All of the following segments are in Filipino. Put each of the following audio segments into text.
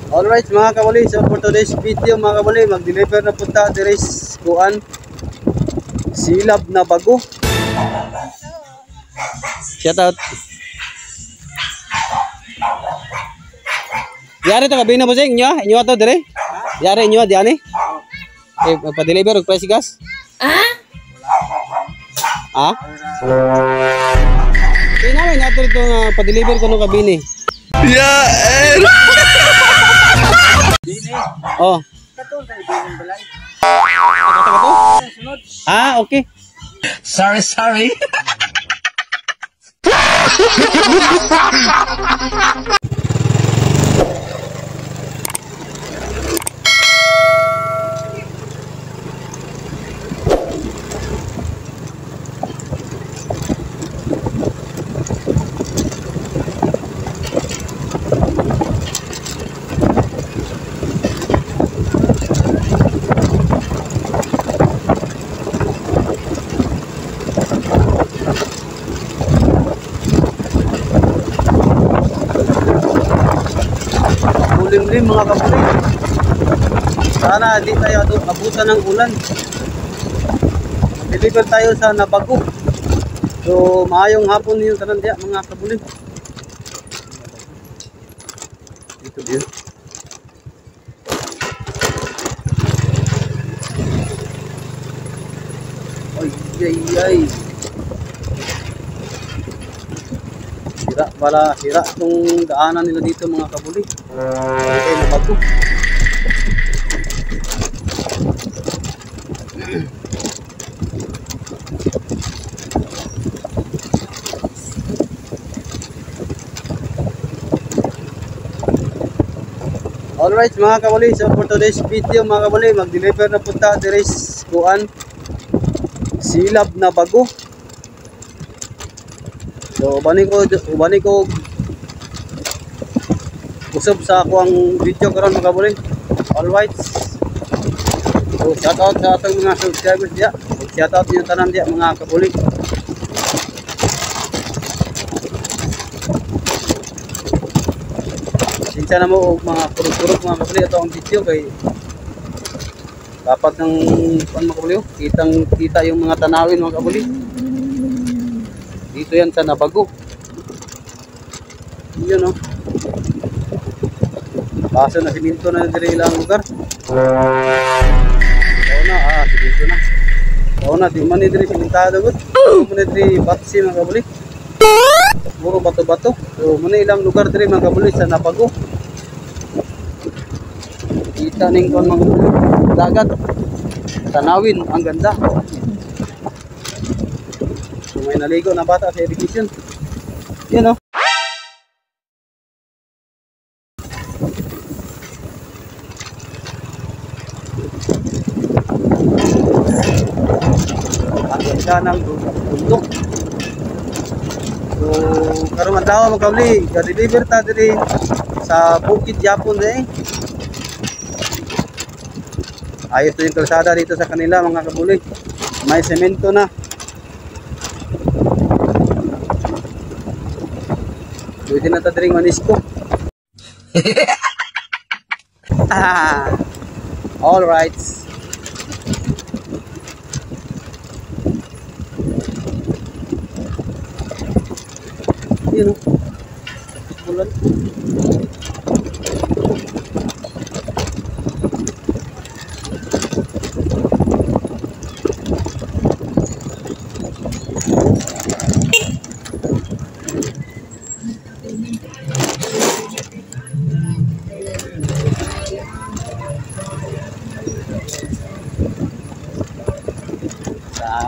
Alright mga kabuli, so for today's video mga kabuli, mag-deliver na punta diris kuan silab na bago. Shout out. Yari to kabina mo sing inyo ato dire. Yari inyo diani. Pa-deliver og price gas. Ah? Kaya naman ato ito pa-deliver ko no kabini. Yeah. Oh. Ah, okay. Sorry. Limlim mga kapatid. Sana di tayo abutan ng ulan. Deliver tayo sa Nabago. So maayong hapon niyo tanan dia mga kapatid. Dito dia. Ay. Sira itong daanan nila dito mga kabuli. Okay, Nabago. Alright mga kabuli, so for today's video mga kabuli, mag-deliver na punta diris kuan silab na bago. So ubani ko usab sa ako ang video karon mga kabuli. Alright. So shout out sa atong mga subscribers dia. Shout out niyo tanan dia mga kabuli. Sinsa na mo mga purog-purog mga kabuli ato ang video kay dapat ng mga kabuli, kita yung mga tanawin mga kabuli. Dito yan sa Nabago. Yun o. Kaso na siminto na dire ilang lugar. Siminto na. Di man dire simentado gud. Muna dire batsi mga kabuli. Puro bato-bato. So muna ilang lugar dire mga kabuli sa Nabago. Kita ning kon mga dagat. Tanawin ang ganda. So may naligo na bata sa education. Yun o. Ang ganda ng bundok. So karon man daw magkabli, ga-deliver ta diri sa Bukid Japon eh. Ayos na yung kalsada dito sa kanila mga kabuli. May semento na. Pwede na tadring manisko. All right. Yun o. Bulan.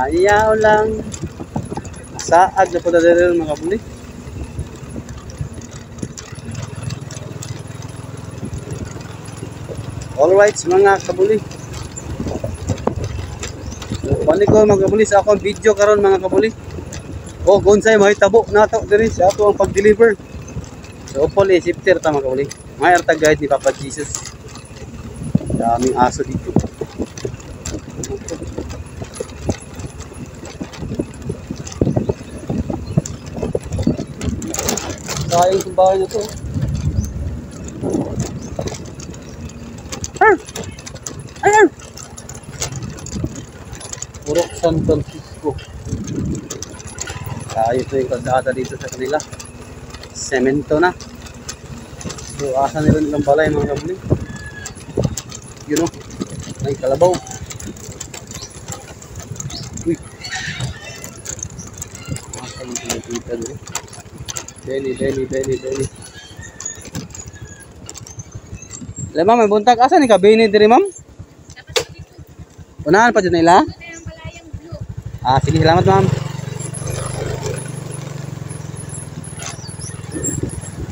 Ayaw lang. Saag na po na rin mga kabuli. Alright mga kabuli. Balik ko mga kabuli sa akong video karon mga kabuli. O gunsay mahitabo na to diri sa ato ang pag-deliver. So hopefully shifter ta mga kabuli. May arta guide ni Papa Jesus. Daming aso dito. Sayang sa bahay na to. Ayun! Ayun! Purok San Francisco. Tayo ito yung kalsada dito sa kanila. Semento na. So, asa nila nilang balay mga kabuli. Yun o. Ay, kalabaw. Uy. Asa nila pinakita nyo. Benny. Alam ma'am, may buntag. Asa ni ka? Benny diri ma'am? Unahan pa dyan nila? Ah, sige, salamat ma'am.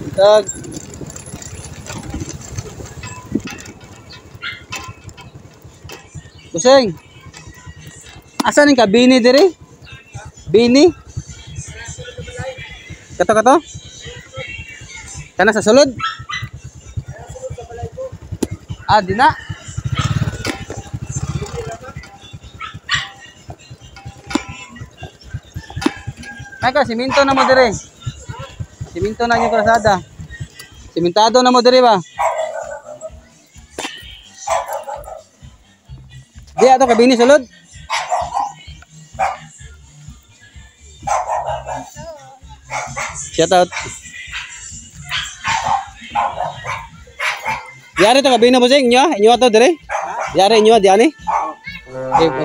Buntag. Kuseng. Asa ni ka? Benny diri? Benny? Kato? Kana sa sulod? Ah, di na. Naka, siminto na mo dire. Siminto na yung kalsada. Simentado na mo dire ba? Di ato kabini sulod. Shout out. Yari to kabina mo sing inyo ato dire. Yari inyo di ani.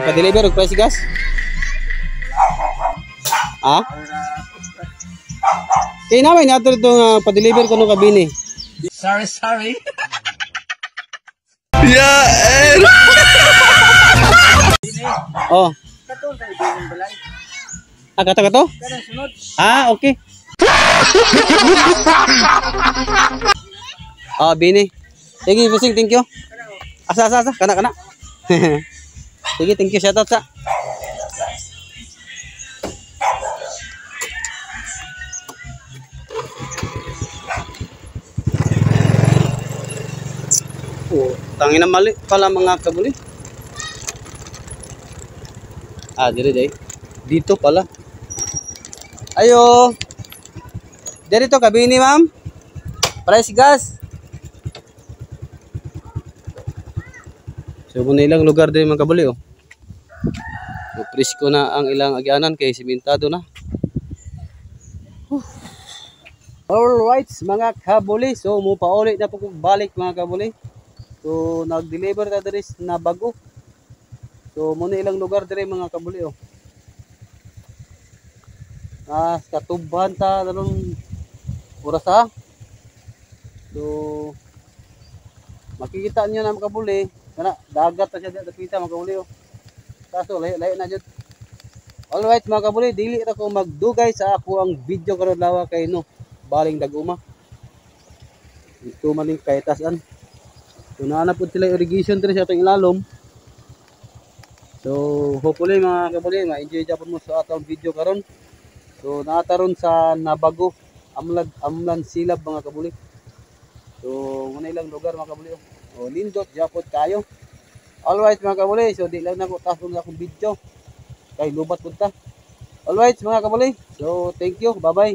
Pa-deliver og price gas. Ah? Kaya naman ato itong pa-deliver ko no kabini. Sorry. Oh. Ah, kato? Ah, okay. Ah, bini. Sige, busing, thank you. Asa. Kana. Sige, thank you. Shout out sa. Oh, tangina mali pala mga kabuli. Ah, dire. Dito pala. Ayo. Dito kabini, ma'am. Price gas. So, muna ilang lugar din mga kabuli, oh. So, presko na ang ilang agyanan kay simentado na. Alright, mga kabuli. So, mupaulit na po kong balik mga kabuli. So, nag-deliver na diri na bago. So, muna ilang lugar diri mga kabuli, oh. Katubhan ta dalong oras ha. So, makikita niyo na mga kabuli. Kana dagat ta siya dito kita mga kabuli, oh. Kaso layo na jud. Alright mga kabuli, dili ra ko magdugay sa ako ang video karon lawa kay no baling daguma. Ito maling kay tasan. So naana pud sila irrigation diri sa atong ilalom. So hopefully mga kabuli ma-enjoy japon mo sa atong video karon. So naataron sa Nabago, Amlan Silab mga kabuli. So muna ilang lugar mga kabuli, oh. O lindot japot kayo. Alright mga kabuli, so di lang na ko tasong akong video kay lubat punta. Alright mga kabuli, so thank you, bye bye.